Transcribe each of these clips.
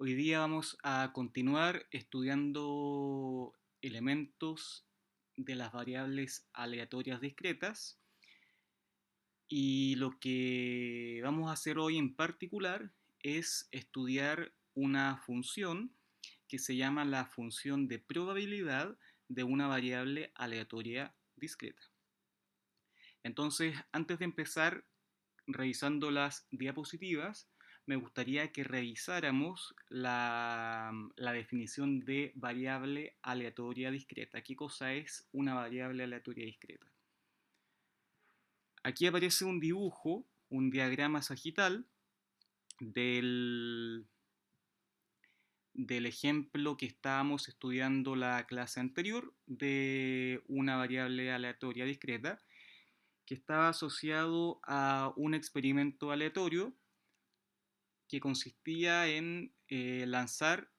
Hoy día vamos a continuar estudiando elementos de las variables aleatorias discretas y lo que vamos a hacer hoy en particular es estudiar una función que se llama la función de probabilidad de una variable aleatoria discreta. Entonces, antes de empezar revisando las diapositivas, me gustaría que revisáramos la definición de variable aleatoria discreta. ¿Qué cosa es una variable aleatoria discreta? Aquí aparece un dibujo, un diagrama sagital del, del ejemplo que estábamos estudiando la clase anterior de una variable aleatoria discreta que estaba asociado a un experimento aleatorio que consistía en lanzar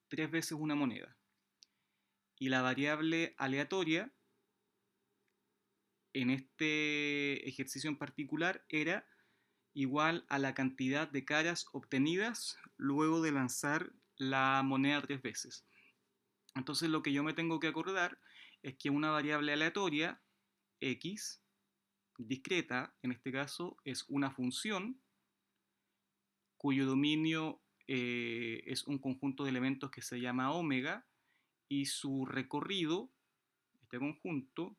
3 veces una moneda. Y la variable aleatoria en este ejercicio en particular era igual a la cantidad de caras obtenidas luego de lanzar la moneda 3 veces. Entonces lo que yo me tengo que acordar es que una variable aleatoria, x, discreta, en este caso, es una función cuyo dominio es un conjunto de elementos que se llama omega y su recorrido, este conjunto,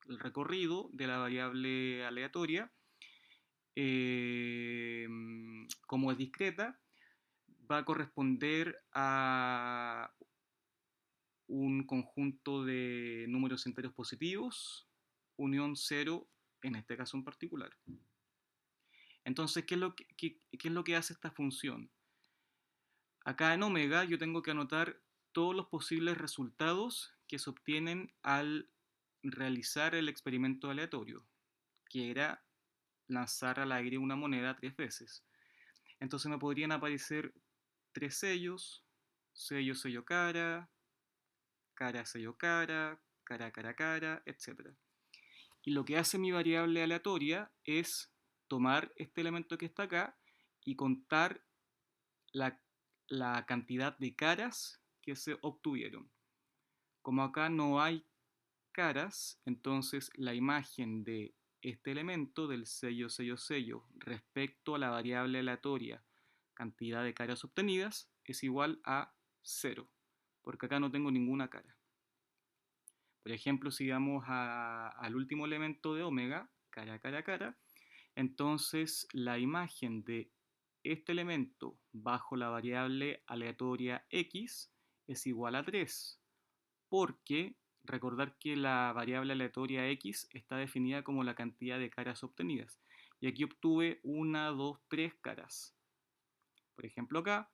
el recorrido de la variable aleatoria, eh, como es discreta, va a corresponder a un conjunto de números enteros positivos, unión cero, en este caso en particular. Entonces, ¿qué es lo que hace esta función? Acá en omega yo tengo que anotar todos los posibles resultados que se obtienen al realizar el experimento aleatorio, que era lanzar al aire una moneda 3 veces. Entonces me podrían aparecer 3 sellos, sello, sello, cara, cara, sello, cara, cara, cara, cara, etc. Y lo que hace mi variable aleatoria es tomar este elemento que está acá y contar la, la cantidad de caras que se obtuvieron. Como acá no hay caras, entonces la imagen de este elemento del sello, sello, sello respecto a la variable aleatoria cantidad de caras obtenidas es igual a 0, porque acá no tengo ninguna cara. Por ejemplo, si vamos al último elemento de omega, cara, cara, cara, entonces la imagen de este elemento bajo la variable aleatoria x es igual a 3, porque recordar que la variable aleatoria x está definida como la cantidad de caras obtenidas. Y aquí obtuve 1, 2, 3 caras. Por ejemplo acá,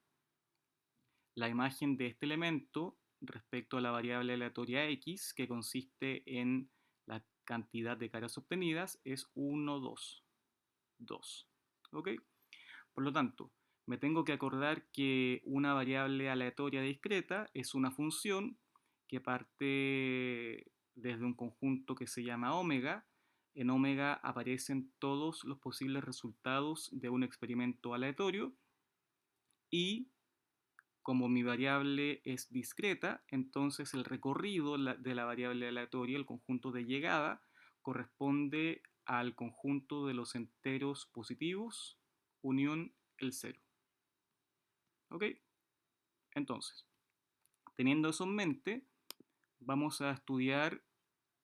la imagen de este elemento respecto a la variable aleatoria x, que consiste en la cantidad de caras obtenidas, es 1, 2. 2. ¿Ok? Por lo tanto, me tengo que acordar que una variable aleatoria discreta es una función que parte desde un conjunto que se llama omega. En omega aparecen todos los posibles resultados de un experimento aleatorio y como mi variable es discreta, entonces el recorrido de la variable aleatoria, el conjunto de llegada, corresponde al conjunto de los enteros positivos unión el cero. ¿Ok? Entonces, teniendo eso en mente, vamos a estudiar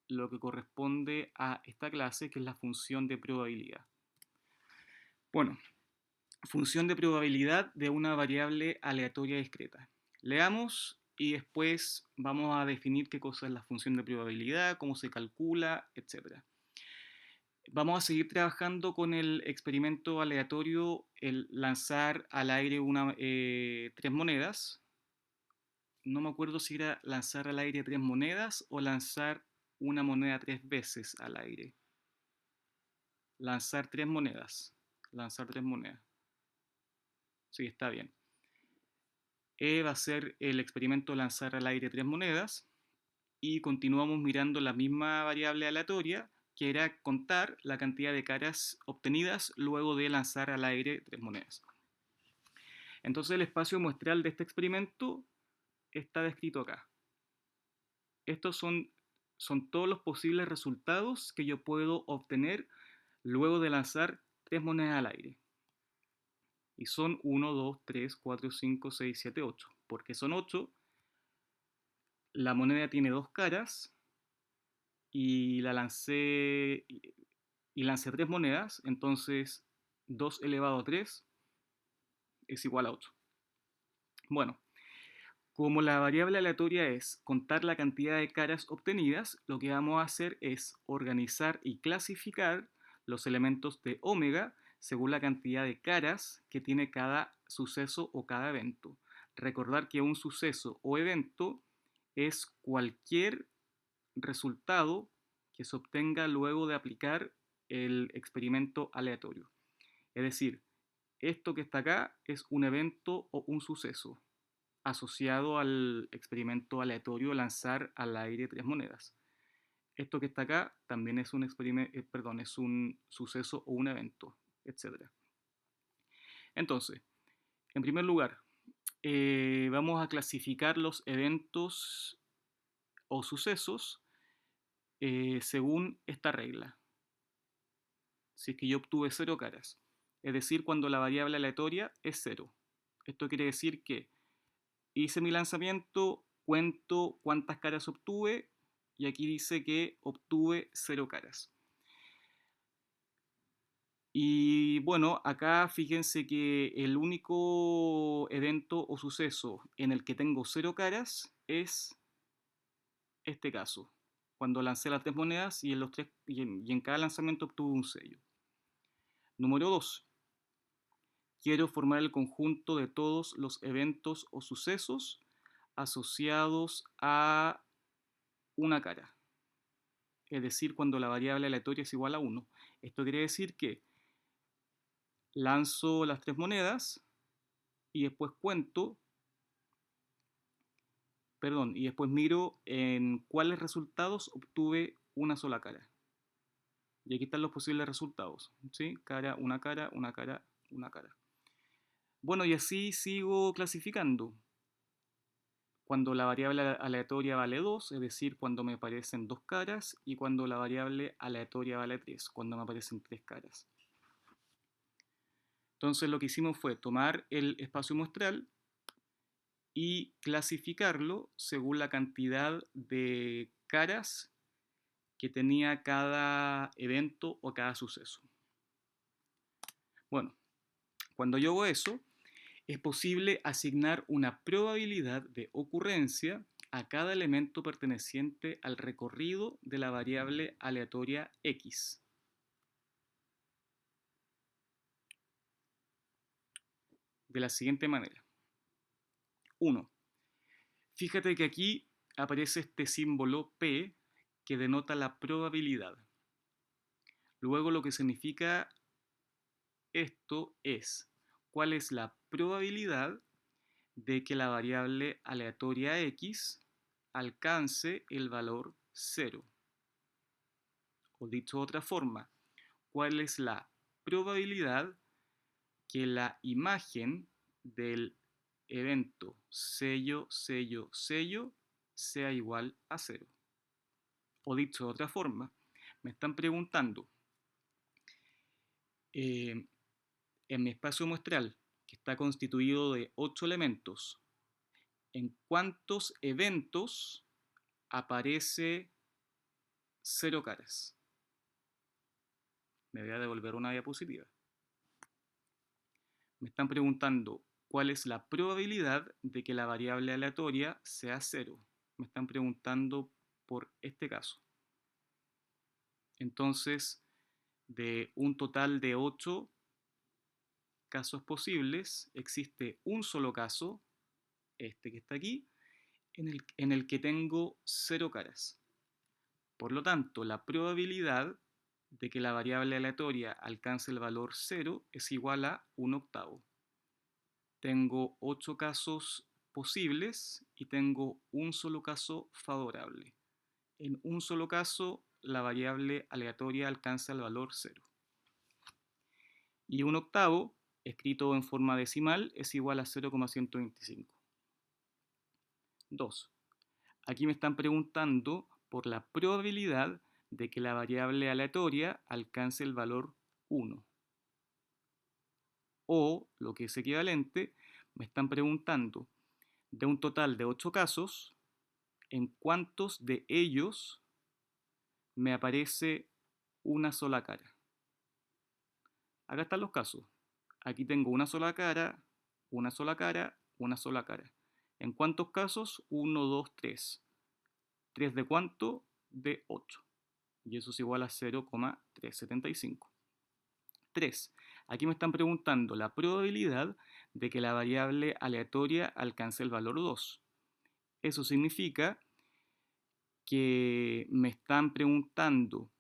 lo que corresponde a esta clase, que es la función de probabilidad. Bueno, función de probabilidad de una variable aleatoria discreta. Leamos y después vamos a definir qué cosa es la función de probabilidad, cómo se calcula, etc. Vamos a seguir trabajando con el experimento aleatorio, el lanzar al aire 3 monedas. No me acuerdo si era lanzar al aire 3 monedas o lanzar una moneda 3 veces al aire. Lanzar 3 monedas. Lanzar 3 monedas. Sí, está bien. E va a ser el experimento lanzar al aire 3 monedas y continuamos mirando la misma variable aleatoria que era contar la cantidad de caras obtenidas luego de lanzar al aire 3 monedas. Entonces el espacio muestral de este experimento está descrito acá. Estos son todos los posibles resultados que yo puedo obtener luego de lanzar 3 monedas al aire. Y son 1, 2, 3, 4, 5, 6, 7, 8. Porque son 8, la moneda tiene 2 caras y lancé 3 monedas, entonces 2 elevado a 3 es igual a 8. Bueno, como la variable aleatoria es contar la cantidad de caras obtenidas, lo que vamos a hacer es organizar y clasificar los elementos de omega según la cantidad de caras que tiene cada suceso o cada evento. Recordar que un suceso o evento es cualquier resultado que se obtenga luego de aplicar el experimento aleatorio. Es decir, esto que está acá es un evento o un suceso asociado al experimento aleatorio lanzar al aire 3 monedas. Esto que está acá también es es un suceso o un evento, etc. Entonces, en primer lugar, vamos a clasificar los eventos o sucesos según esta regla. Si es que yo obtuve 0 caras, es decir, cuando la variable aleatoria es 0. Esto quiere decir que hice mi lanzamiento, cuento cuántas caras obtuve y aquí dice que obtuve 0 caras. Y bueno, acá fíjense que el único evento o suceso en el que tengo 0 caras es este caso, cuando lancé las 3 monedas y en cada lanzamiento obtuve un sello. Número 2. Quiero formar el conjunto de todos los eventos o sucesos asociados a una cara. Es decir, cuando la variable aleatoria es igual a 1. Esto quiere decir que lanzo las 3 monedas y después y después miro en cuáles resultados obtuve una sola cara. Y aquí están los posibles resultados, ¿sí? Cara, una cara, una cara, una cara. Bueno, y así sigo clasificando. Cuando la variable aleatoria vale 2, es decir, cuando me aparecen 2 caras, y cuando la variable aleatoria vale 3, cuando me aparecen 3 caras. Entonces lo que hicimos fue tomar el espacio muestral y clasificarlo según la cantidad de caras que tenía cada evento o cada suceso. Bueno, cuando yo hago eso, es posible asignar una probabilidad de ocurrencia a cada elemento perteneciente al recorrido de la variable aleatoria x. De la siguiente manera. 1. Fíjate que aquí aparece este símbolo P que denota la probabilidad. Luego lo que significa esto es cuál es la probabilidad de que la variable aleatoria x alcance el valor 0. O dicho de otra forma, cuál es la probabilidad que la imagen del evento sello, sello, sello sea igual a 0. O dicho de otra forma, me están preguntando en mi espacio muestral, que está constituido de 8 elementos, ¿en cuántos eventos aparece 0 caras? Me voy a devolver una diapositiva. Me están preguntando cuál es la probabilidad de que la variable aleatoria sea 0. Me están preguntando por este caso. Entonces, de un total de 8 casos posibles, existe un solo caso, este que está aquí, en el que tengo 0 caras. Por lo tanto, la probabilidad de que la variable aleatoria alcance el valor 0 es igual a 1/8. Tengo 8 casos posibles y tengo un solo caso favorable. En un solo caso, la variable aleatoria alcanza el valor 0. Y 1/8 escrito en forma decimal, es igual a 0,125. 2. Aquí me están preguntando por la probabilidad de que la variable aleatoria alcance el valor 1. O, lo que es equivalente, me están preguntando de un total de 8 casos, en cuántos de ellos me aparece una sola cara. Acá están los casos. Aquí tengo una sola cara, una sola cara, una sola cara. ¿En cuántos casos? 1, 2, 3. ¿3 de cuánto? De 8. Y eso es igual a 0,375. 3. Aquí me están preguntando la probabilidad de que la variable aleatoria alcance el valor 2. Eso significa que me están preguntando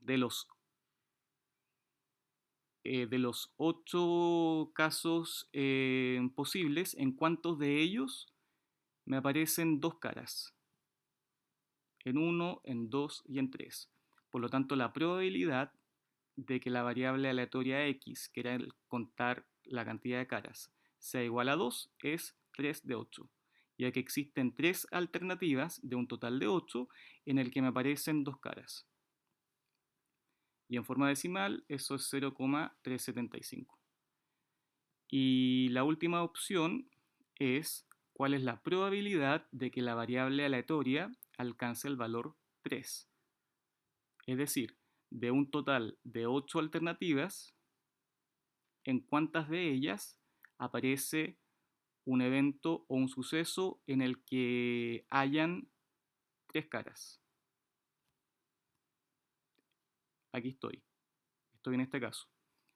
de los 8 casos posibles, en cuántos de ellos me aparecen dos caras. En 1, en 2 y en 3. Por lo tanto, la probabilidad de que la variable aleatoria x, que era el contar la cantidad de caras, sea igual a 2 es 3 de 8, ya que existen 3 alternativas de un total de 8 en el que me aparecen dos caras. Y en forma decimal eso es 0,375. Y la última opción es cuál es la probabilidad de que la variable aleatoria alcance el valor 3. Es decir, de un total de 8 alternativas, en cuántas de ellas aparece un evento o un suceso en el que hayan tres caras. Aquí estoy en este caso.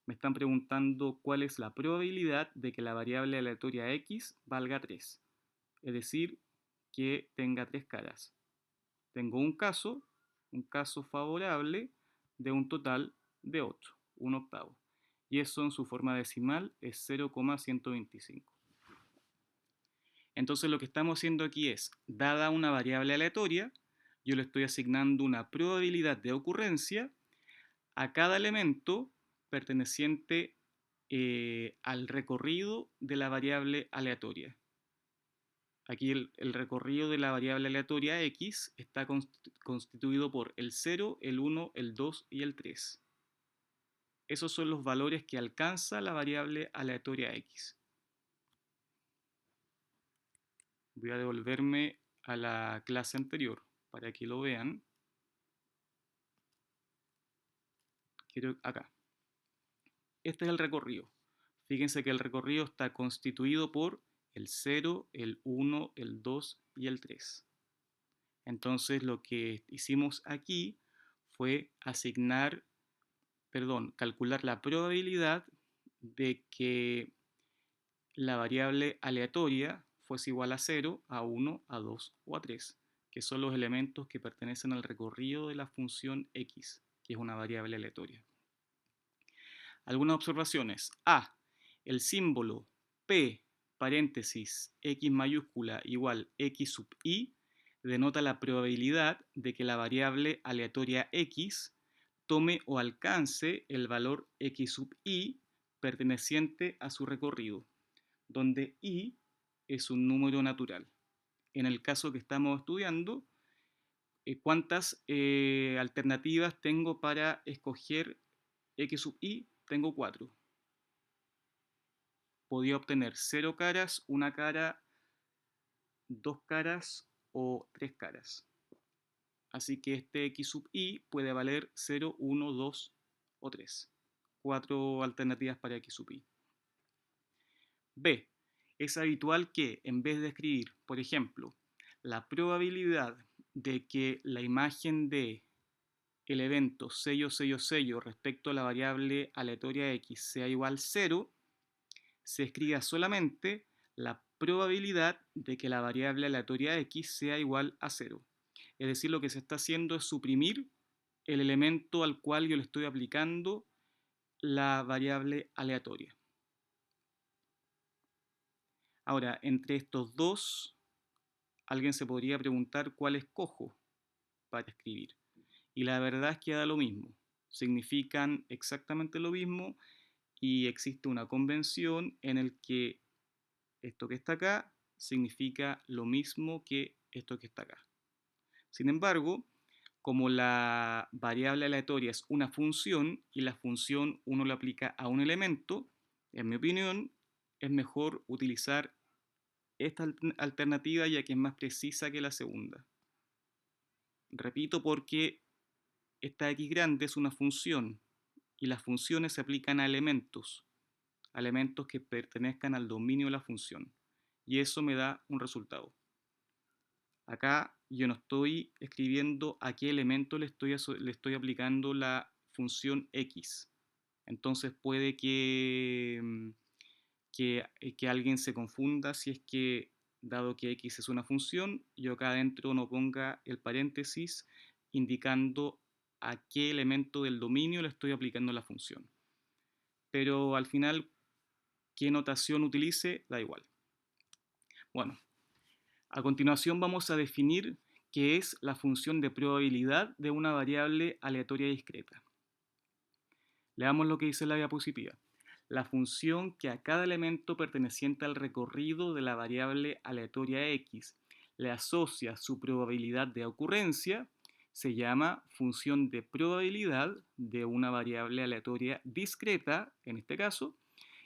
Me están preguntando cuál es la probabilidad de que la variable aleatoria x valga 3, es decir, que tenga tres caras. Tengo un caso favorable de un total de 8, un octavo. Y eso en su forma decimal es 0,125. Entonces lo que estamos haciendo aquí es, dada una variable aleatoria, yo le estoy asignando una probabilidad de ocurrencia a cada elemento perteneciente al recorrido de la variable aleatoria. Aquí el recorrido de la variable aleatoria x está constituido por el 0, el 1, el 2 y el 3. Esos son los valores que alcanza la variable aleatoria x. Voy a devolverme a la clase anterior para que lo vean. Quiero acá. Este es el recorrido. Fíjense que el recorrido está constituido por el 0, el 1, el 2 y el 3. Entonces lo que hicimos aquí fue calcular la probabilidad de que la variable aleatoria fuese igual a 0, a 1, a 2 o a 3, que son los elementos que pertenecen al recorrido de la función x, que es una variable aleatoria. Algunas observaciones. A. El símbolo P paréntesis x mayúscula igual x sub i denota la probabilidad de que la variable aleatoria x tome o alcance el valor x sub i perteneciente a su recorrido, donde i es un número natural. En el caso que estamos estudiando, ¿cuántas alternativas tengo para escoger x sub i? Tengo 4. Podía obtener 0 caras, 1 cara, 2 caras o 3 caras. Así que este x sub i puede valer 0, 1, 2 o 3. 4 alternativas para x sub i. B. Es habitual que en vez de escribir, por ejemplo, la probabilidad de que la imagen de el evento sello, sello, sello respecto a la variable aleatoria x sea igual a 0, se escriba solamente la probabilidad de que la variable aleatoria x sea igual a 0. Es decir, lo que se está haciendo es suprimir el elemento al cual yo le estoy aplicando la variable aleatoria. Ahora, entre estos dos, alguien se podría preguntar cuál escojo para escribir. Y la verdad es que da lo mismo. Significan exactamente lo mismo y existe una convención en el que esto que está acá significa lo mismo que esto que está acá. Sin embargo, como la variable aleatoria es una función y la función uno la aplica a un elemento, en mi opinión, es mejor utilizar esta alternativa ya que es más precisa que la segunda. Repito porque esta x grande es una función y las funciones se aplican a elementos que pertenezcan al dominio de la función. Y eso me da un resultado. Acá yo no estoy escribiendo a qué elemento le estoy aplicando la función x. Entonces puede que alguien se confunda si es que, dado que x es una función, yo acá adentro no ponga el paréntesis indicando a qué elemento del dominio le estoy aplicando la función. Pero al final, qué notación utilice, da igual. Bueno, a continuación vamos a definir qué es la función de probabilidad de una variable aleatoria discreta. Leamos lo que dice la diapositiva. La función que a cada elemento perteneciente al recorrido de la variable aleatoria x le asocia su probabilidad de ocurrencia se llama función de probabilidad de una variable aleatoria discreta, en este caso,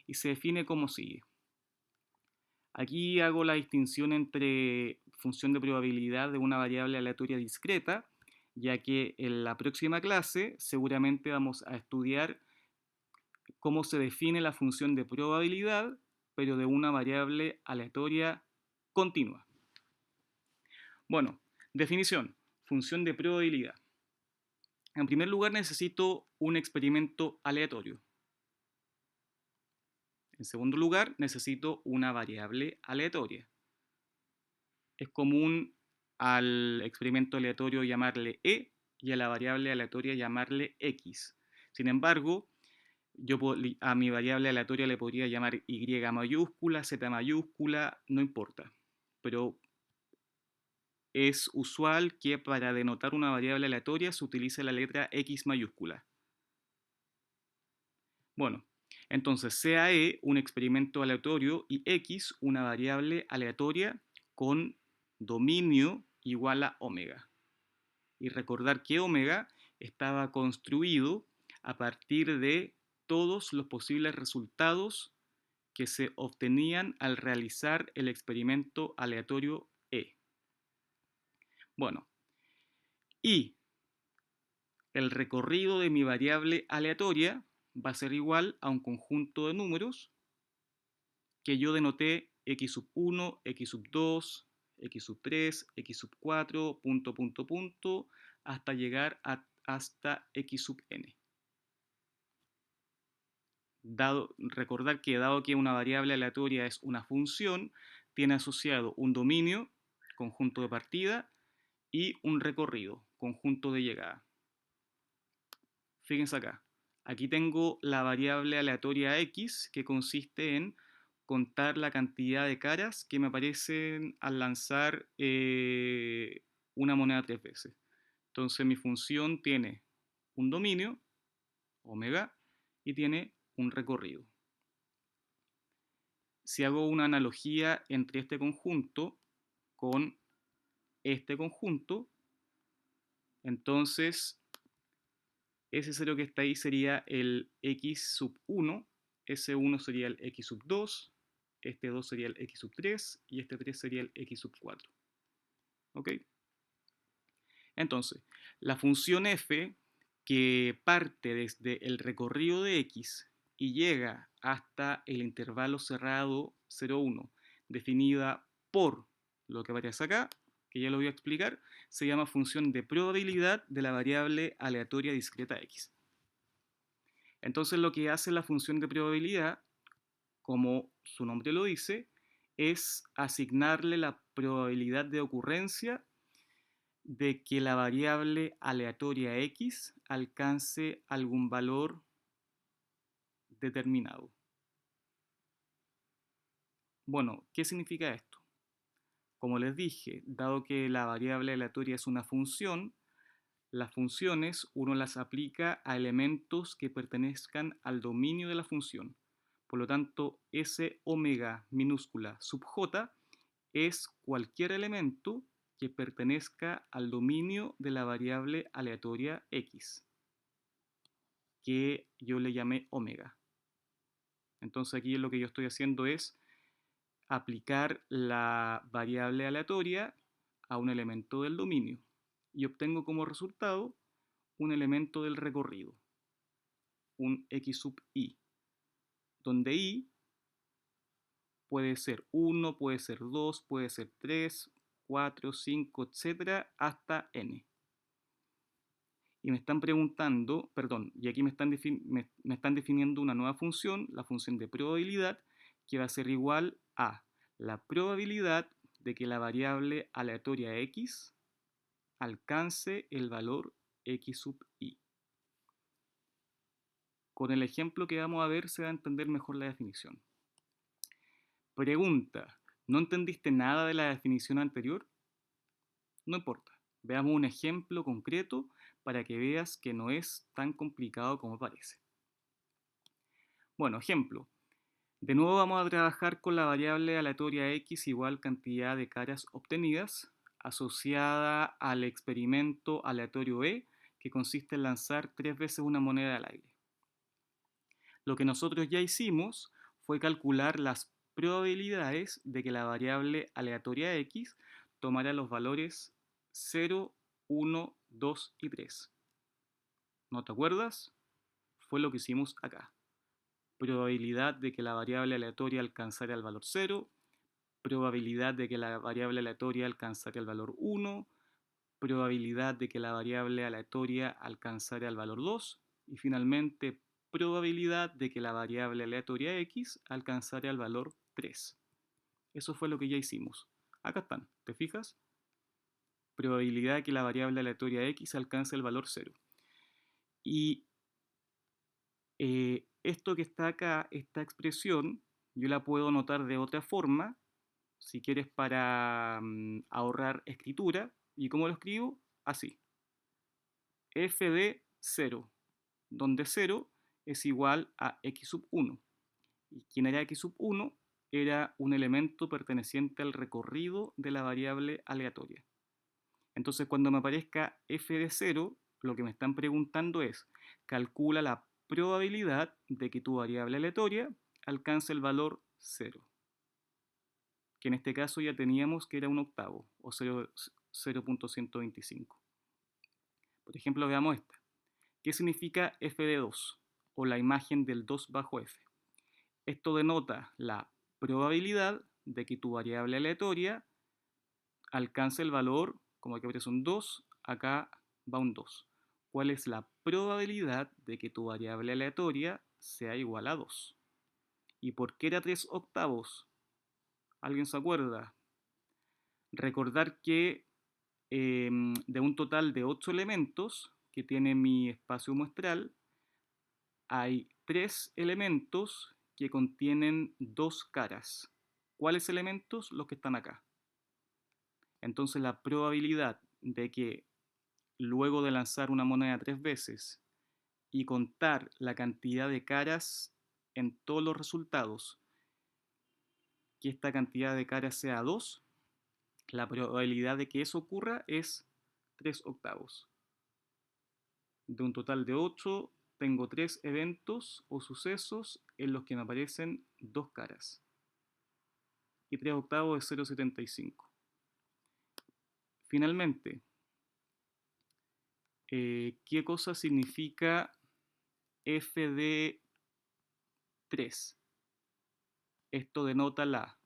y se define como sigue. Aquí hago la distinción entre función de probabilidad de una variable aleatoria discreta, ya que en la próxima clase seguramente vamos a estudiar cómo se define la función de probabilidad, pero de una variable aleatoria continua. Bueno, definición, función de probabilidad. En primer lugar necesito un experimento aleatorio. En segundo lugar necesito una variable aleatoria. Es común al experimento aleatorio llamarle E y a la variable aleatoria llamarle X. Sin embargo, yo a mi variable aleatoria le podría llamar Y mayúscula, Z mayúscula, no importa. Pero es usual que para denotar una variable aleatoria se utilice la letra X mayúscula. Bueno, entonces sea E un experimento aleatorio y X una variable aleatoria con dominio igual a omega. Y recordar que omega estaba construido a partir de todos los posibles resultados que se obtenían al realizar el experimento aleatorio E. Bueno, y el recorrido de mi variable aleatoria va a ser igual a un conjunto de números que yo denoté x sub 1, x sub 2, x sub 3, x sub 4, punto, punto, punto, hasta llegar hasta x sub n. Recordar que dado que una variable aleatoria es una función, tiene asociado un dominio, conjunto de partida, y un recorrido, conjunto de llegada. Fíjense acá. Aquí tengo la variable aleatoria x, que consiste en contar la cantidad de caras que me aparecen al lanzar una moneda 3 veces. Entonces mi función tiene un dominio, omega, y tiene un recorrido. Si hago una analogía entre este conjunto con este conjunto, entonces ese 0 que está ahí sería el x sub 1, ese 1 sería el x sub 2, este 2 sería el x sub 3 y este 3 sería el x sub 4. ¿Ok? Entonces, la función f que parte desde el recorrido de x y llega hasta el intervalo cerrado 0, 1, definida por lo que aparece acá, que ya lo voy a explicar, se llama función de probabilidad de la variable aleatoria discreta x. Entonces lo que hace la función de probabilidad, como su nombre lo dice, es asignarle la probabilidad de ocurrencia de que la variable aleatoria x alcance algún valor determinado. Bueno, ¿qué significa esto? Como les dije, dado que la variable aleatoria es una función, Las funciones uno las aplica a elementos que pertenezcan al dominio de la función. Por lo tanto, S omega minúscula sub j es cualquier elemento que pertenezca al dominio de la variable aleatoria x, que yo le llamé omega. Entonces aquí lo que yo estoy haciendo es aplicar la variable aleatoria a un elemento del dominio y obtengo como resultado un elemento del recorrido, un x sub i, donde i puede ser 1, puede ser 2, puede ser 3, 4, 5, etcétera, hasta n. Y me están preguntando, perdón, y aquí me están definiendo una nueva función, la función de probabilidad, que va a ser igual a la probabilidad de que la variable aleatoria x alcance el valor x sub i. Con el ejemplo que vamos a ver se va a entender mejor la definición. Pregunta, ¿no entendiste nada de la definición anterior? No importa, veamos un ejemplo concreto para que veas que no es tan complicado como parece. Bueno, ejemplo. De nuevo vamos a trabajar con la variable aleatoria x igual cantidad de caras obtenidas asociada al experimento aleatorio E, que consiste en lanzar 3 veces una moneda al aire. Lo que nosotros ya hicimos fue calcular las probabilidades de que la variable aleatoria x tomara los valores 0, 1, 2 y 3. ¿No te acuerdas? Fue lo que hicimos acá. Probabilidad de que la variable aleatoria alcanzara el valor 0, probabilidad de que la variable aleatoria alcanzara el valor 1, probabilidad de que la variable aleatoria alcanzara el valor 2 y finalmente probabilidad de que la variable aleatoria x alcanzara el valor 3. Eso fue lo que ya hicimos. Acá están, ¿te fijas? Probabilidad de que la variable aleatoria x alcance el valor 0. Y esto que está acá, esta expresión, yo la puedo notar de otra forma, si quieres para ahorrar escritura. ¿Y cómo lo escribo? Así. F de 0, donde 0 es igual a x sub 1. ¿Y quién era x sub 1? Era un elemento perteneciente al recorrido de la variable aleatoria. Entonces, cuando me aparezca f de 0, lo que me están preguntando es, calcula la probabilidad de que tu variable aleatoria alcance el valor 0, que en este caso ya teníamos que era un octavo, o 0.125. Por ejemplo, veamos esta. ¿Qué significa f de 2? O la imagen del 2 bajo f. Esto denota la probabilidad de que tu variable aleatoria alcance el valor, como aquí aparece un 2, acá va un 2. ¿Cuál es la probabilidad de que tu variable aleatoria sea igual a 2? ¿Y por qué era 3 octavos? ¿Alguien se acuerda? Recordar que de un total de 8 elementos que tiene mi espacio muestral, hay 3 elementos que contienen 2 caras. ¿Cuáles elementos? Los que están acá. Entonces la probabilidad de que luego de lanzar una moneda 3 veces y contar la cantidad de caras en todos los resultados, que esta cantidad de caras sea 2, la probabilidad de que eso ocurra es 3 octavos. De un total de 8, tengo 3 eventos o sucesos en los que me aparecen 2 caras. Y 3 octavos es 0,75. Finalmente, ¿qué cosa significa f de 3? Esto denota la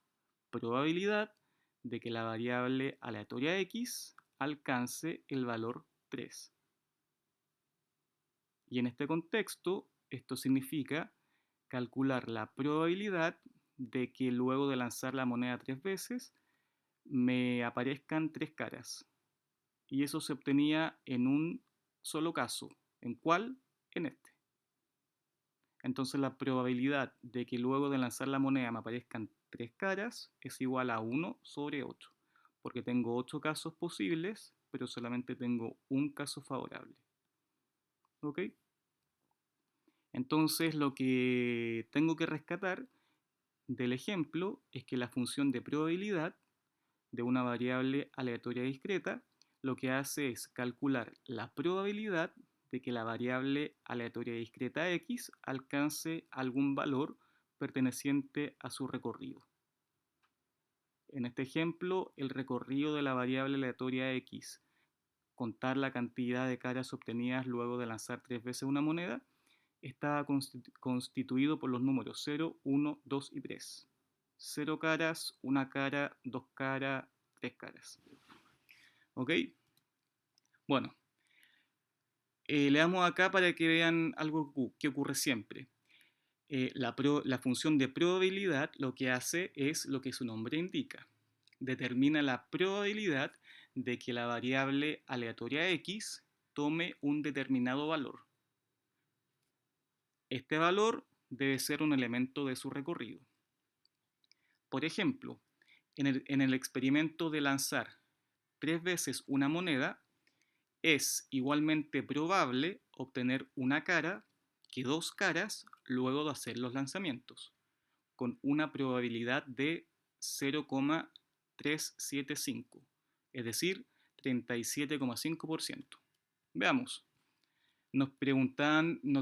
probabilidad de que la variable aleatoria x alcance el valor 3. Y en este contexto, esto significa calcular la probabilidad de que luego de lanzar la moneda 3 veces me aparezcan 3 caras. Y eso se obtenía en un solo caso. ¿En cuál? En este. Entonces la probabilidad de que luego de lanzar la moneda me aparezcan 3 caras es igual a 1 sobre 8, porque tengo 8 casos posibles pero solamente tengo un caso favorable. ¿Ok? Entonces lo que tengo que rescatar del ejemplo es que la función de probabilidad de una variable aleatoria discreta lo que hace es calcular la probabilidad de que la variable aleatoria discreta x alcance algún valor perteneciente a su recorrido. En este ejemplo, el recorrido de la variable aleatoria x, contar la cantidad de caras obtenidas luego de lanzar 3 veces una moneda, está constituido por los números 0, 1, 2 y 3. 0 caras, 1 cara, 2 caras, 3 caras. ¿Ok? Bueno, le damos acá para que vean algo que ocurre siempre. La función de probabilidad lo que hace es lo que su nombre indica. Determina la probabilidad de que la variable aleatoria x tome un determinado valor. Este valor debe ser un elemento de su recorrido. Por ejemplo, en el experimento de lanzar 3 veces una moneda, es igualmente probable obtener una cara que 2 caras luego de hacer los lanzamientos, con una probabilidad de 0,375, es decir, 37,5%. Veamos. Nos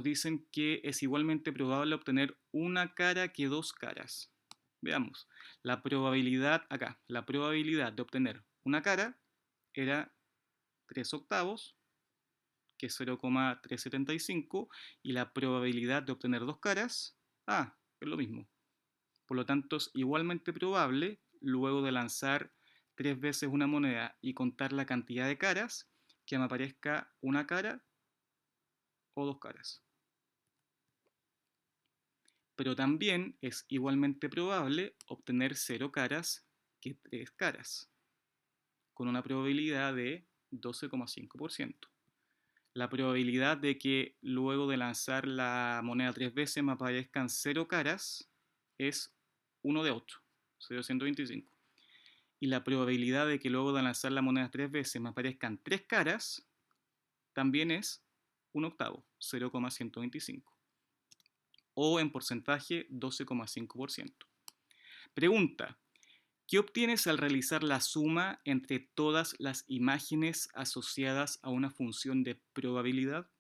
dicen que es igualmente probable obtener una cara que 2 caras. Veamos. La probabilidad de obtener una cara era 3 octavos, que es 0,375, y la probabilidad de obtener 2 caras, es lo mismo. Por lo tanto, es igualmente probable, luego de lanzar 3 veces una moneda y contar la cantidad de caras, que me aparezca una cara o 2 caras. Pero también es igualmente probable obtener 0 caras que 3 caras, con una probabilidad de 12,5%. La probabilidad de que luego de lanzar la moneda 3 veces me aparezcan 0 caras es 1 de 8, 0,125. Y la probabilidad de que luego de lanzar la moneda 3 veces me aparezcan 3 caras también es 1 octavo, 0,125. O en porcentaje 12,5%. Pregunta: ¿qué obtienes al realizar la suma entre todas las imágenes asociadas a una función de probabilidad?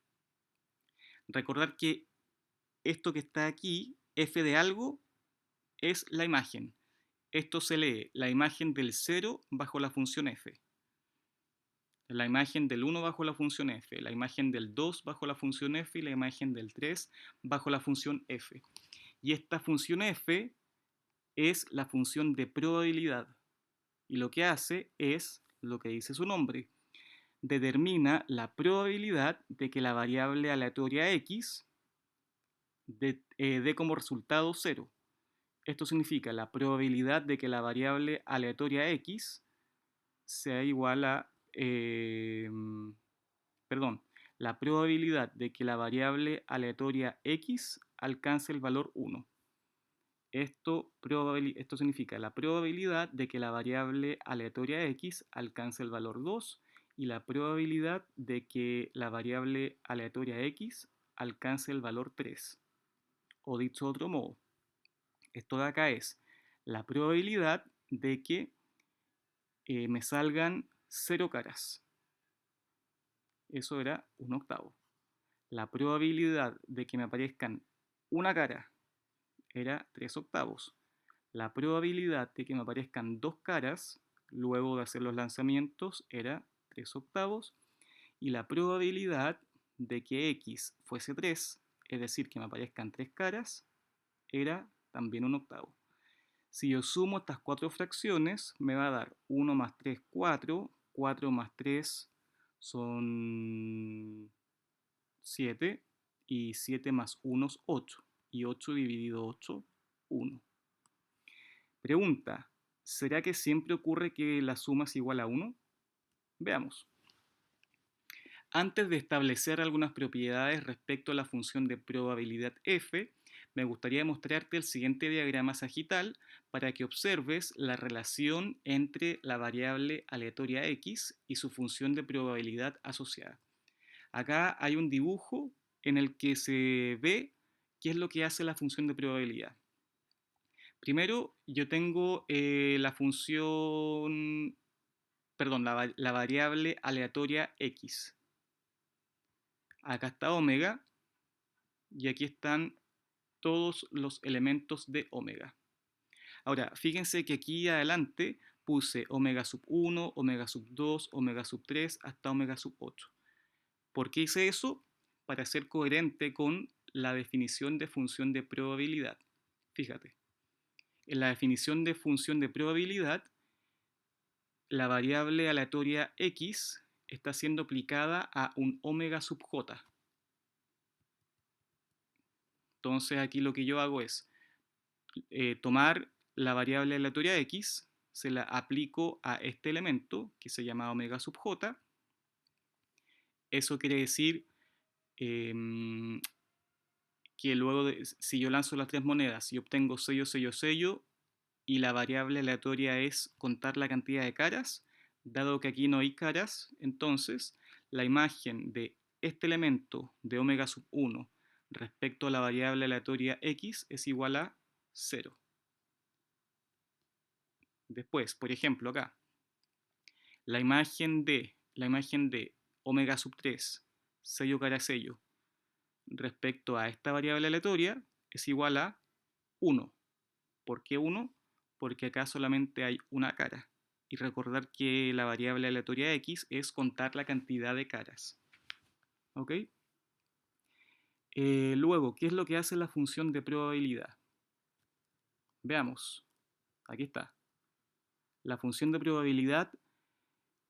Recordar que esto que está aquí, f de algo, es la imagen. Esto se lee la imagen del 0 bajo la función f, la imagen del 1 bajo la función f, la imagen del 2 bajo la función f y la imagen del 3 bajo la función f. Y esta función f es la función de probabilidad. Y lo que hace es lo que dice su nombre. Determina la probabilidad de que la variable aleatoria x dé como resultado 0. Esto significa la probabilidad de que la variable aleatoria x sea igual a... la probabilidad de que la variable aleatoria x alcance el valor 1. Esto significa la probabilidad de que la variable aleatoria x alcance el valor 2 y la probabilidad de que la variable aleatoria x alcance el valor 3. O dicho de otro modo, esto de acá es la probabilidad de que me salgan 0 caras. Eso era 1 octavo. La probabilidad de que me aparezcan una cara era 3 octavos. La probabilidad de que me aparezcan 2 caras luego de hacer los lanzamientos era 3 octavos. Y la probabilidad de que x fuese 3, es decir, que me aparezcan 3 caras, era también 1 octavo. Si yo sumo estas 4 fracciones, me va a dar 1 más 3, 4, 4 más 3 son 7, y 7 más 1 es 8, y 8 dividido 8, 1. Pregunta: ¿será que siempre ocurre que la suma es igual a 1? Veamos. Antes de establecer algunas propiedades respecto a la función de probabilidad f, me gustaría mostrarte el siguiente diagrama sagital para que observes la relación entre la variable aleatoria x y su función de probabilidad asociada. Acá hay un dibujo en el que se ve qué es lo que hace la función de probabilidad. Primero, yo tengo la función, perdón, la variable aleatoria x. Acá está omega y aquí están todos los elementos de omega. Ahora, fíjense que aquí adelante puse omega sub 1, omega sub 2, omega sub 3 hasta omega sub 8. ¿Por qué hice eso? Para ser coherente con la definición de función de probabilidad. Fíjate, en la definición de función de probabilidad, la variable aleatoria x está siendo aplicada a un omega sub j. Entonces aquí lo que yo hago es tomar la variable aleatoria x, se la aplico a este elemento que se llama omega sub j. Eso quiere decir que luego, si yo lanzo las tres monedas y obtengo sello, sello, sello, y la variable aleatoria es contar la cantidad de caras, dado que aquí no hay caras, entonces la imagen de este elemento de omega sub 1 respecto a la variable aleatoria x es igual a 0. Después, por ejemplo, acá, la imagen de omega sub 3, sello cara sello, respecto a esta variable aleatoria es igual a 1. ¿Por qué 1? Porque acá solamente hay una cara. Y recordar que la variable aleatoria x es contar la cantidad de caras. ¿Ok? Luego, ¿qué es lo que hace la función de probabilidad? Veamos. Aquí está. La función de probabilidad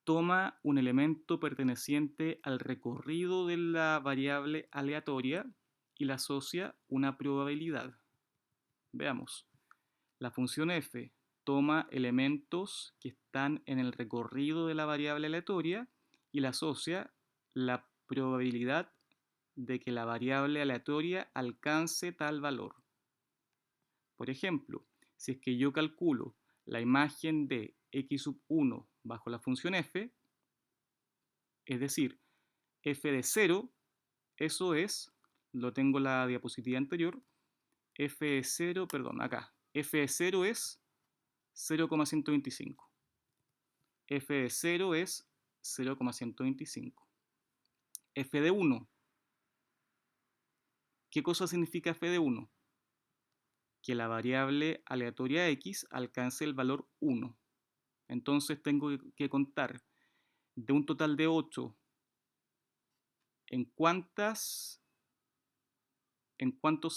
toma un elemento perteneciente al recorrido de la variable aleatoria y le asocia una probabilidad. Veamos. La función f toma elementos que están en el recorrido de la variable aleatoria y le asocia la probabilidad de que la variable aleatoria alcance tal valor. Por ejemplo, si es que yo calculo la imagen de x sub 1 bajo la función f, es decir, f de 0, eso es, lo tengo en la diapositiva anterior, f de 0, perdón, acá, f de 0 es 0,125. F de 0 es 0,125. F de 1. ¿Qué cosa significa f de 1? Que la variable aleatoria x alcance el valor 1. Entonces tengo que contar de un total de 8 en cuántos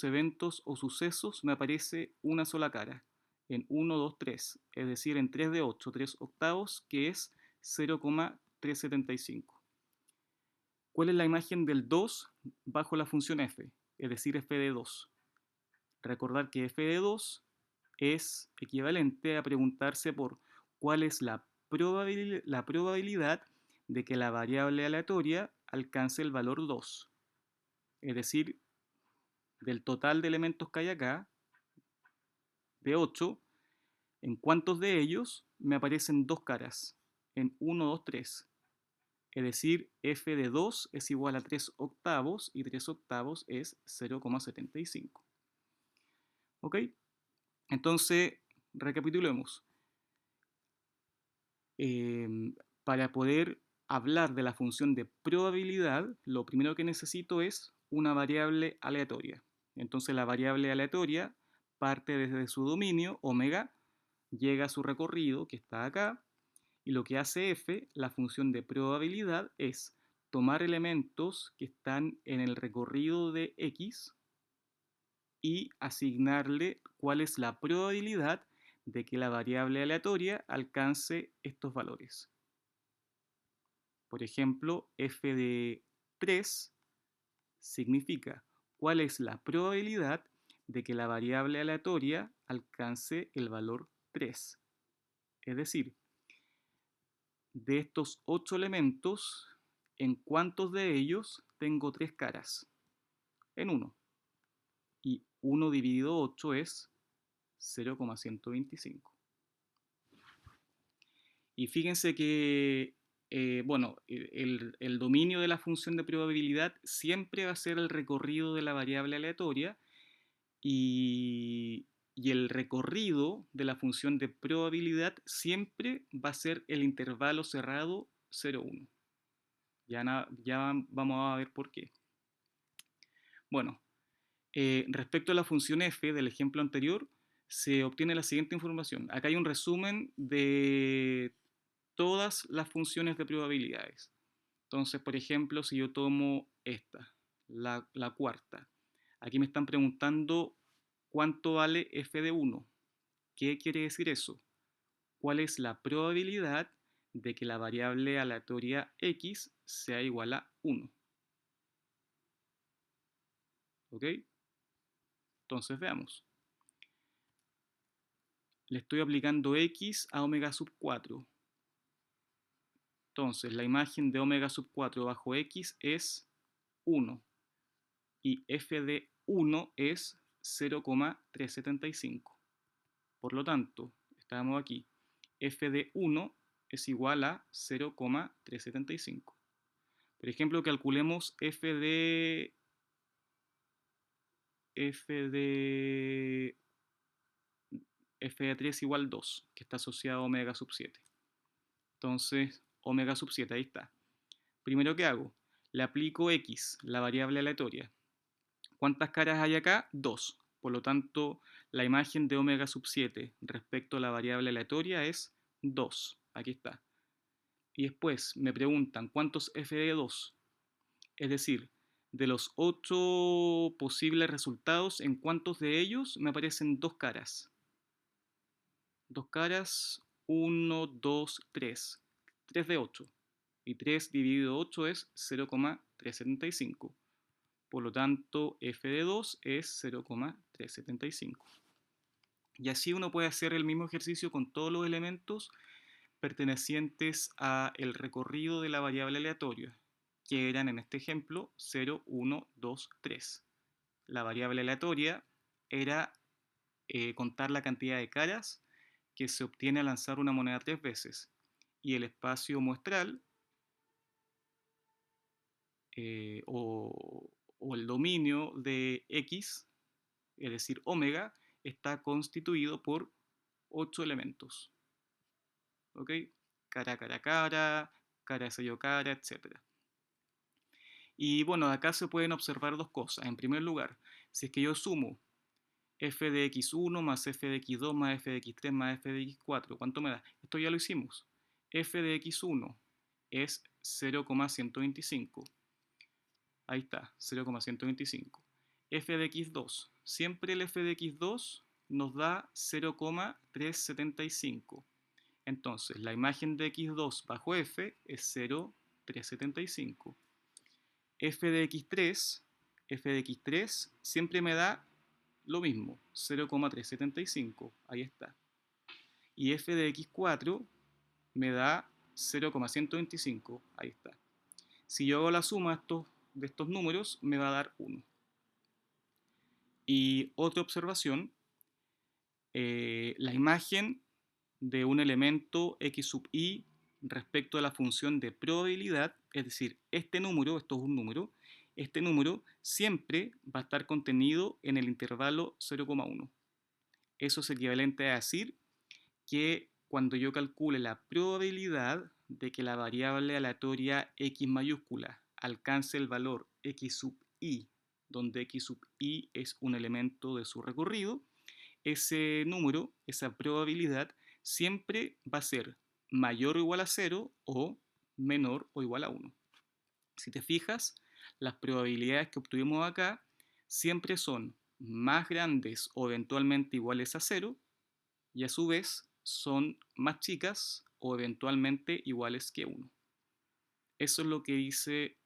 eventos o sucesos me aparece una sola cara. En 1, 2, 3. Es decir, en 3 de 8, 3 octavos, que es 0,375. ¿Cuál es la imagen del 2 bajo la función f? Es decir, f de 2. Recordar que f de 2 es equivalente a preguntarse por cuál es la probabilidad de que la variable aleatoria alcance el valor 2. Es decir, del total de elementos que hay acá, de 8, ¿en cuántos de ellos me aparecen dos caras? En 1, 2, 3. Es decir, f de 2 es igual a 3 octavos y 3 octavos es 0,75. ¿Ok? Entonces, recapitulemos. Para poder hablar de la función de probabilidad, lo primero que necesito es una variable aleatoria. Entonces la variable aleatoria parte desde su dominio, omega, llega a su recorrido, que está acá, y lo que hace f, la función de probabilidad, es tomar elementos que están en el recorrido de x y asignarle cuál es la probabilidad de que la variable aleatoria alcance estos valores. Por ejemplo, f de 3 significa cuál es la probabilidad de que la variable aleatoria alcance el valor 3. Es decir, de estos 8 elementos, ¿en cuántos de ellos tengo 3 caras? En 1. Y 1 dividido 8 es 0,125. Y fíjense que, bueno, el dominio de la función de probabilidad siempre va a ser el recorrido de la variable aleatoria y el recorrido de la función de probabilidad siempre va a ser el intervalo cerrado 0,1. Ya vamos a ver por qué. Bueno, respecto a la función f del ejemplo anterior, se obtiene la siguiente información. Acá hay un resumen de todas las funciones de probabilidades. Entonces, por ejemplo, si yo tomo esta, la cuarta, aquí me están preguntando cuánto vale f de 1. ¿Qué quiere decir eso? ¿Cuál es la probabilidad de que la variable aleatoria x sea igual a 1? ¿Ok? Entonces veamos. Le estoy aplicando x a omega sub 4. Entonces, la imagen de omega sub 4 bajo x es 1. Y f de 1 es 0,375. Por lo tanto, estamos aquí. F de 1 es igual a 0,375. Por ejemplo, calculemos f de 3 igual 2, que está asociado a omega sub 7. Entonces, omega sub 7, ahí está. Primero, ¿qué hago? Le aplico x, la variable aleatoria. ¿Cuántas caras hay acá? 2. Por lo tanto, la imagen de omega sub 7 respecto a la variable aleatoria es 2. Aquí está. Y después me preguntan cuántos f de 2. Es decir, de los 8 posibles resultados, ¿en cuántos de ellos me aparecen dos caras? Dos caras, 1, 2, 3. 3 de 8. Y 3 dividido 8 es 0,375. Por lo tanto, f de 2 es 0,375. Y así uno puede hacer el mismo ejercicio con todos los elementos pertenecientes al recorrido de la variable aleatoria, que eran en este ejemplo 0, 1, 2, 3. La variable aleatoria era contar la cantidad de caras que se obtiene al lanzar una moneda 3 veces. Y el espacio muestral o el dominio de x, es decir, omega, está constituido por 8 elementos. ¿Ok? Cara, cara, cara, cara, sello, cara, etc. Y bueno, acá se pueden observar dos cosas. En primer lugar, si es que yo sumo f de x1 más f de x2 más f de x3 más f de x4, ¿cuánto me da? Esto ya lo hicimos. F de x1 es 0,125. Ahí está, 0,125. F de x2. Siempre el f de x2 nos da 0,375. Entonces, la imagen de x2 bajo f es 0,375. F de x3 siempre me da lo mismo, 0,375. Ahí está. Y f de x4 me da 0,125. Ahí está. Si yo hago la suma de estos números, me va a dar 1. Y otra observación, la imagen de un elemento x sub i respecto a la función de probabilidad, es decir, este número, esto es un número, este número siempre va a estar contenido en el intervalo 0,1. Eso es equivalente a decir que cuando yo calcule la probabilidad de que la variable aleatoria x mayúscula alcance el valor x sub i, donde x sub i es un elemento de su recorrido, ese número, esa probabilidad, siempre va a ser mayor o igual a 0 o menor o igual a 1. Si te fijas, las probabilidades que obtuvimos acá siempre son más grandes o eventualmente iguales a 0 y a su vez son más chicas o eventualmente iguales que 1. Eso es lo que dice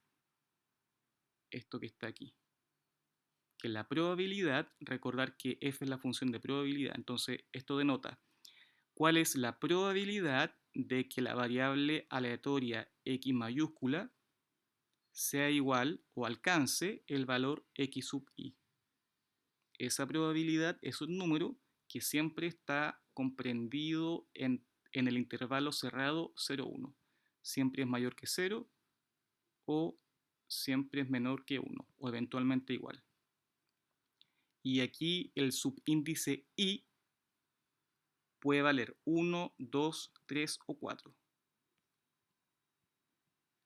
esto que está aquí. Que la probabilidad, recordar que f es la función de probabilidad, entonces esto denota cuál es la probabilidad de que la variable aleatoria x mayúscula sea igual o alcance el valor x sub i. esa probabilidad es un número que siempre está comprendido en el intervalo cerrado 0,1. Siempre es mayor que 0 o siempre es menor que 1 o eventualmente igual. Y aquí el subíndice i puede valer 1, 2, 3 o 4.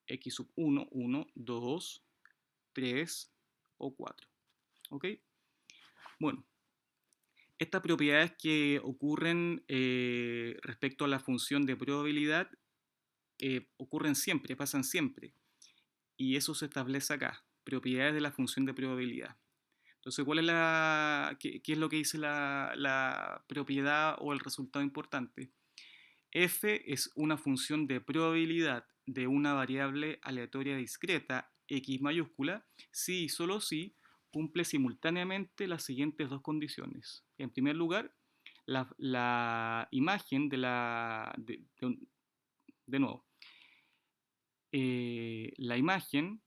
X sub 1, 1, 2, 3 o 4. ¿Ok? Bueno, estas propiedades que ocurren respecto a la función de probabilidad ocurren siempre, pasan siempre. Y eso se establece acá, propiedades de la función de probabilidad. Entonces, ¿qué es lo que dice la propiedad o el resultado importante? F es una función de probabilidad de una variable aleatoria discreta, x mayúscula, si y solo si cumple simultáneamente las siguientes dos condiciones. En primer lugar, la imagen de nuevo, la imagen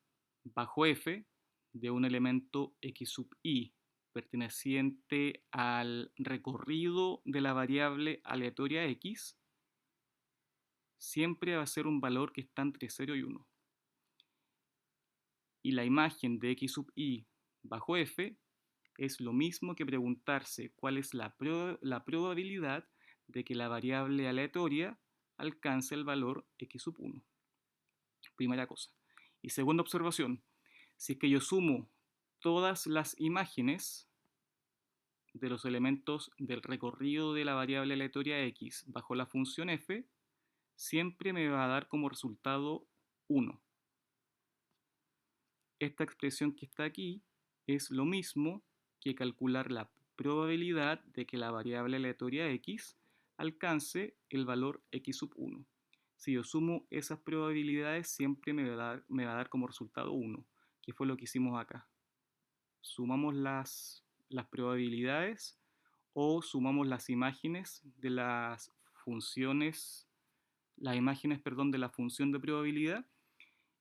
bajo f de un elemento x sub i perteneciente al recorrido de la variable aleatoria x siempre va a ser un valor que está entre 0 y 1. Y la imagen de x sub i bajo f es lo mismo que preguntarse cuál es la probabilidad de que la variable aleatoria alcance el valor x sub 1. Primera cosa. Y segunda observación, si es que yo sumo todas las imágenes de los elementos del recorrido de la variable aleatoria x bajo la función f, siempre me va a dar como resultado 1. Esta expresión que está aquí es lo mismo que calcular la probabilidad de que la variable aleatoria x alcance el valor x sub 1. Si yo sumo esas probabilidades, siempre me va a dar como resultado 1, que fue lo que hicimos acá. Sumamos las probabilidades o sumamos las imágenes de las funciones, las imágenes, perdón, de la función de probabilidad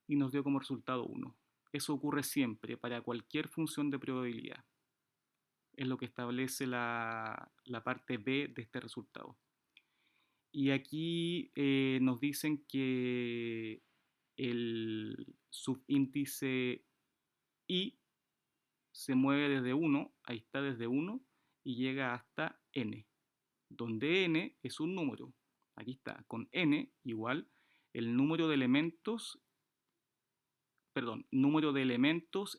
y nos dio como resultado 1. Eso ocurre siempre para cualquier función de probabilidad. Es lo que establece la parte B de este resultado. Y aquí nos dicen que el subíndice i se mueve desde 1, ahí está desde 1, y llega hasta n, donde n es un número. Aquí está, con n igual el número de elementos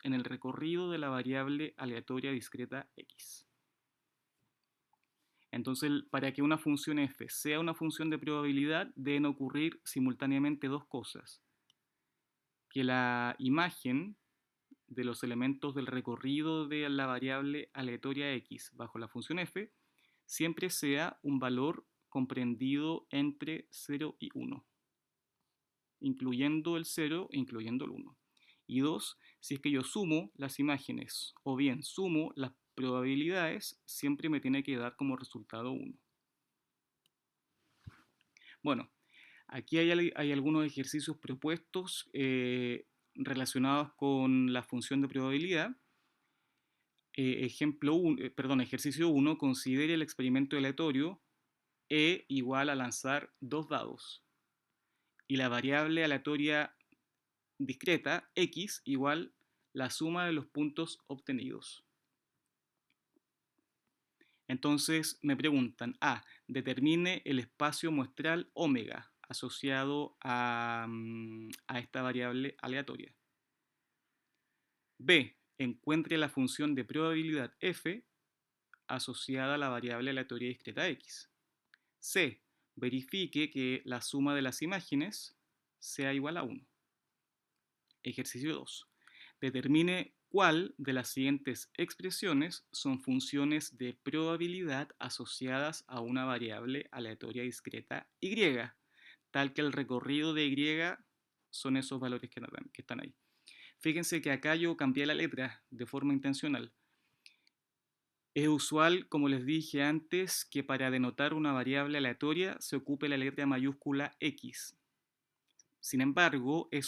en el recorrido de la variable aleatoria discreta x. Entonces, para que una función f sea una función de probabilidad, deben ocurrir simultáneamente dos cosas. Que la imagen de los elementos del recorrido de la variable aleatoria x bajo la función f siempre sea un valor comprendido entre 0 y 1, incluyendo el 0 e incluyendo el 1. Y dos, si es que yo sumo las imágenes o bien sumo las probabilidades, siempre me tiene que dar como resultado 1. Bueno, aquí hay algunos ejercicios propuestos relacionados con la función de probabilidad. Ejercicio 1, considere el experimento aleatorio E igual a lanzar 2 dados y la variable aleatoria discreta x igual la suma de los puntos obtenidos. Entonces me preguntan, A, determine el espacio muestral omega asociado a esta variable aleatoria. B, encuentre la función de probabilidad f asociada a la variable aleatoria discreta x. C, verifique que la suma de las imágenes sea igual a 1. Ejercicio 2. Determine cuál de las siguientes expresiones son funciones de probabilidad asociadas a una variable aleatoria discreta y, tal que el recorrido de y son esos valores que están ahí. Fíjense que acá yo cambié la letra de forma intencional. Es usual, como les dije antes, que para denotar una variable aleatoria se ocupe la letra mayúscula x. Sin embargo, el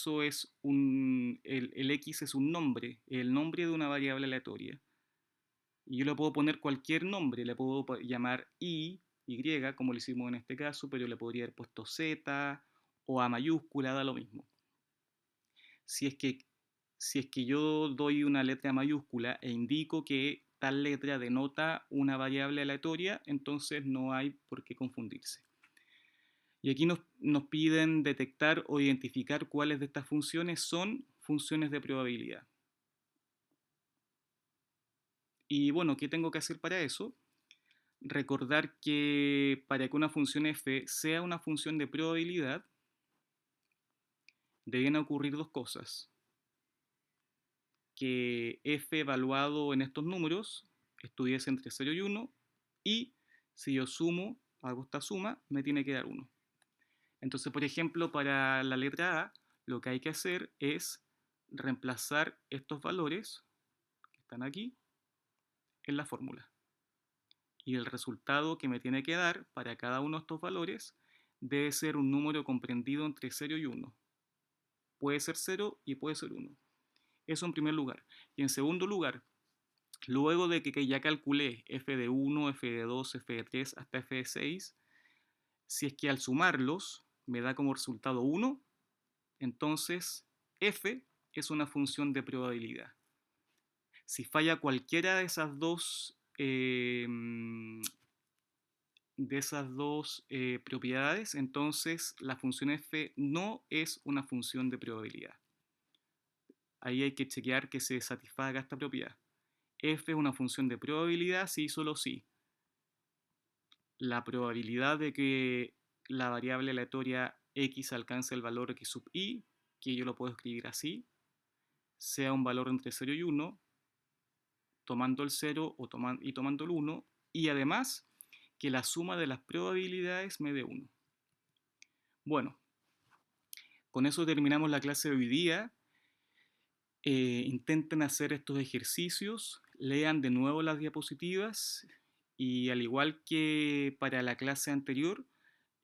x es un nombre, el nombre de una variable aleatoria. Y yo le puedo poner cualquier nombre, le puedo llamar Y, como lo hicimos en este caso, pero le podría haber puesto Z o A mayúscula, da lo mismo. Si es que, si es que yo doy una letra mayúscula e indico que tal letra denota una variable aleatoria, entonces no hay por qué confundirse. Y aquí nos piden detectar o identificar cuáles de estas funciones son funciones de probabilidad. Y bueno, ¿qué tengo que hacer para eso? Recordar que para que una función f sea una función de probabilidad, deben ocurrir dos cosas. Que f evaluado en estos números estuviese entre 0 y 1, y si yo sumo, hago esta suma, me tiene que dar 1. Entonces, por ejemplo, para la letra A, lo que hay que hacer es reemplazar estos valores que están aquí en la fórmula. Y el resultado que me tiene que dar para cada uno de estos valores debe ser un número comprendido entre 0 y 1. Puede ser 0 y puede ser 1. Eso en primer lugar. Y en segundo lugar, luego de que ya calculé f de 1, f de 2, f de 3 hasta f de 6, si es que al sumarlos me da como resultado 1, entonces f es una función de probabilidad. Si falla cualquiera de esas dos propiedades, entonces la función f no es una función de probabilidad. Ahí hay que chequear que se satisfaga esta propiedad. F es una función de probabilidad si y solo si la probabilidad de que la variable aleatoria x alcance el valor x sub i, que yo lo puedo escribir así, sea un valor entre 0 y 1, tomando el 0 y tomando el 1, y además que la suma de las probabilidades me dé 1. Bueno, con eso terminamos la clase de hoy día. Intenten hacer estos ejercicios, lean de nuevo las diapositivas y al igual que para la clase anterior,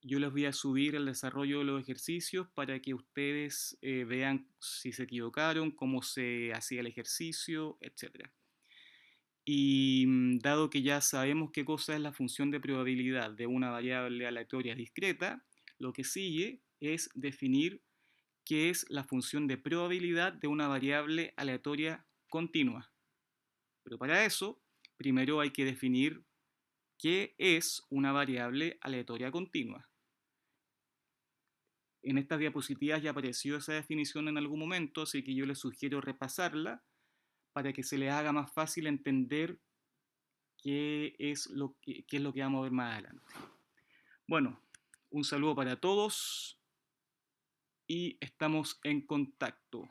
yo les voy a subir el desarrollo de los ejercicios para que ustedes vean si se equivocaron, cómo se hacía el ejercicio, etc. Y dado que ya sabemos qué cosa es la función de probabilidad de una variable aleatoria discreta, lo que sigue es definir qué es la función de probabilidad de una variable aleatoria continua. Pero para eso, primero hay que definir qué es una variable aleatoria continua. En estas diapositivas ya apareció esa definición en algún momento, así que yo les sugiero repasarla para que se les haga más fácil entender qué es lo que vamos a ver más adelante. Bueno, un saludo para todos y estamos en contacto.